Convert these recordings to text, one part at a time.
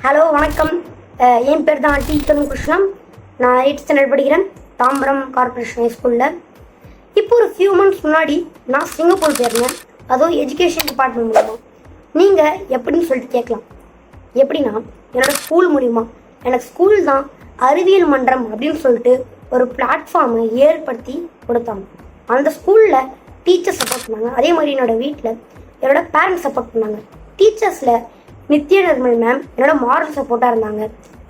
Hello வணக்கம். என் பேர் தான் டி கிருஷ்ணன். நான் 8th ஸ்டாண்டர்ட் படிக்கிறேன் தாம்பரம் கார்பரேஷன் ஹைஸ்கூலில். இப்போ ஒரு ஃபியூ மந்த்ஸ் முன்னாடி நான் சிங்கப்பூர் போயிருந்தேன், அதுவும் எஜுகேஷன் டிபார்ட்மெண்ட் மூலமாக. நீங்கள் எப்படின்னு சொல்லிட்டு கேட்கலாம். எப்படின்னா, என்னோடய ஸ்கூல் மூலிமா, எனக்கு ஸ்கூல் தான் அறிவியல் மன்றம் அப்படின்னு சொல்லிட்டு ஒரு பிளாட்ஃபார்மை ஏற்படுத்தி கொடுத்தாங்க. அந்த ஸ்கூலில் டீச்சர்ஸ் சப்போர்ட் பண்ணாங்க. அதே மாதிரி என்னோடய வீட்டில் என்னோடய பேரண்ட்ஸ் சப்போர்ட் பண்ணாங்க. டீச்சர்ஸில் நித்யா நிர்மல் மேம் என்னோட மாரல் சப்போர்ட்டாக இருந்தாங்க.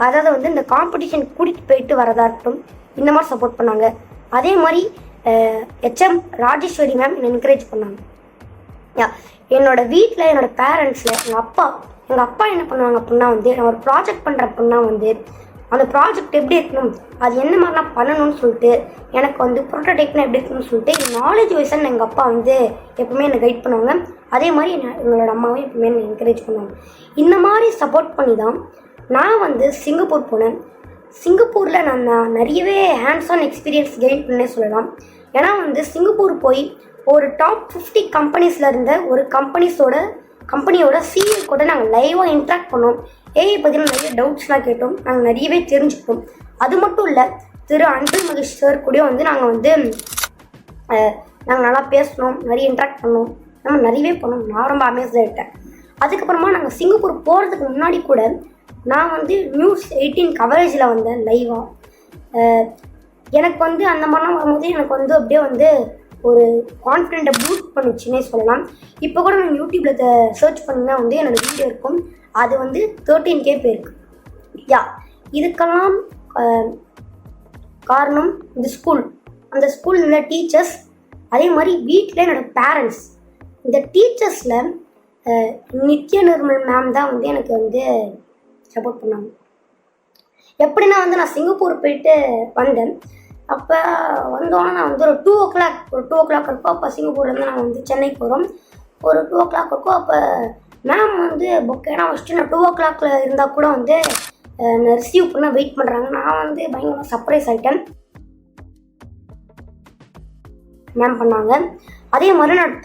அதாவது இந்த காம்படிஷன் கூட்டிகிட்டு போயிட்டு வரதா இருக்கட்டும், இந்த மாதிரி சப்போர்ட் பண்ணாங்க. அதே மாதிரி HM ராஜேஸ்வரி மேம் என்னை என்கரேஜ் பண்ணாங்க. என்னோட வீட்டில் என்னோட பேரண்ட்ஸில் எங்கள் அப்பா என்ன பண்ணுவாங்க அப்படின்னா நான் ஒரு ப்ராஜெக்ட் பண்ணுற அப்படின்னா அந்த ப்ராஜெக்ட் எப்படி இருக்கணும், அது என்ன மாதிரிலாம் பண்ணணும்னு சொல்லிட்டு எனக்கு ப்ரோட்டோடைப்னா எப்படி இருக்கணும்னு சொல்லிட்டு நாலேஜ் வைஸாக எங்கள் அப்பா எப்பவுமே என்னை கைட் பண்ணுவாங்க. அதே மாதிரி எங்களோட அம்மாவும் எப்பவுமே என்னை என்கரேஜ் பண்ணுவாங்க. இந்த மாதிரி சப்போர்ட் பண்ணி தான் நான் சிங்கப்பூர் போனேன். சிங்கப்பூரில் நான் நிறையவே ஹேண்ட்ஸ் ஆன் எக்ஸ்பீரியன்ஸ் கெயின் பண்ணே சொல்லலாம். ஏன்னா சிங்கப்பூர் போய் ஒரு டாப் 50 கம்பெனிஸில் இருந்த ஒரு கம்பெனியோட CEO கூட நாங்கள் லைவாக இன்ட்ராக்ட் பண்ணோம். ஏஐ பற்றின நிறைய டவுட்ஸ்லாம் கேட்டோம். நாங்கள் நிறையவே தெரிஞ்சுக்கிட்டோம். அது மட்டும் இல்லை, திரு அன்பில் மகேஷ் சார் கூட நாங்கள் நல்லா பேசணும், நிறைய இன்ட்ராக்ட் பண்ணோம், நம்ம நிறையவே பண்ணோம். நான் ரொம்ப அமேஸ்ட் ஆகிட்டேன். அதுக்கப்புறமா நாங்கள் சிங்கப்பூர் போகிறதுக்கு முன்னாடி கூட நான் நியூஸ் 18 கவரேஜில் வந்தேன் லைவாக. எனக்கு அந்த மாதிரிலாம் வரும்போது எனக்கு அப்படியே ஒரு கான்ஃபிடென்ட்டை பூஸ்ட் பண்ணிச்சுன்னே சொல்லலாம். இப்போ கூட நான் யூடியூப்பில் சர்ச் பண்ணினா என்னோடய வீடியோ இருக்கும். அது 13K போயிருக்கு. இதுக்கெல்லாம் காரணம் அந்த ஸ்கூல் இந்த டீச்சர்ஸ், அதே மாதிரி வீட்டில் என்னோடய பேரண்ட்ஸ். இந்த டீச்சர்ஸில் நித்யா நிர்மல் மேம் தான் எனக்கு சப்போர்ட் பண்ணாங்க. எப்படின்னா நான் சிங்கப்பூர் போயிட்டு வந்தேன். அப்போ வந்தோன்னே நான் ஒரு 2 o'clock இருக்கும். அப்போ சிங்கப்பூர்லேருந்து நான் சென்னைக்கு போகிறோம். ஒரு 2 o'clock இருக்கும். அப்போ மேம் பொக்கேனா வச்சுட்டு நான் 2 o'clock இருந்தால் கூட ரிசீவ் பண்ண வெயிட் பண்ணுறாங்க. நான் பயங்கரமாக சர்ப்ரைஸ் ஆகிட்டேன். மேம் பண்ணாங்க. அதே மாதிரி நான்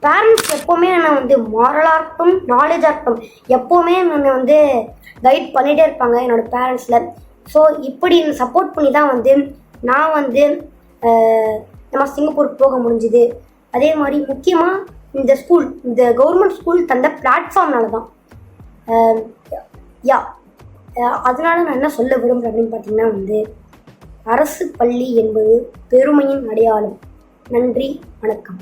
பேரண்ட்ஸ் எப்போவுமே என்னை மாரலாக இருக்கட்டும், நாலேஜாக இருக்கட்டும், எப்போவுமே என்னை கைட் பண்ணிகிட்டே இருப்பாங்க என்னோடய பேரண்ட்ஸில். ஸோ இப்படி சப்போர்ட் பண்ணி தான் நான் நம்ம சிங்கப்பூர் போக முடிஞ்சுது. அதே மாதிரி முக்கியமாக இந்த கவர்மெண்ட் ஸ்கூல் தந்த பிளாட்ஃபார்ம்னால தான். அதனால நான் என்ன சொல்ல விரும்புகிறேன் அப்படின்னு பார்த்தீங்கன்னா, அரசு பள்ளி என்பது பெருமையின் அடையாளம். நன்றி, வணக்கம்.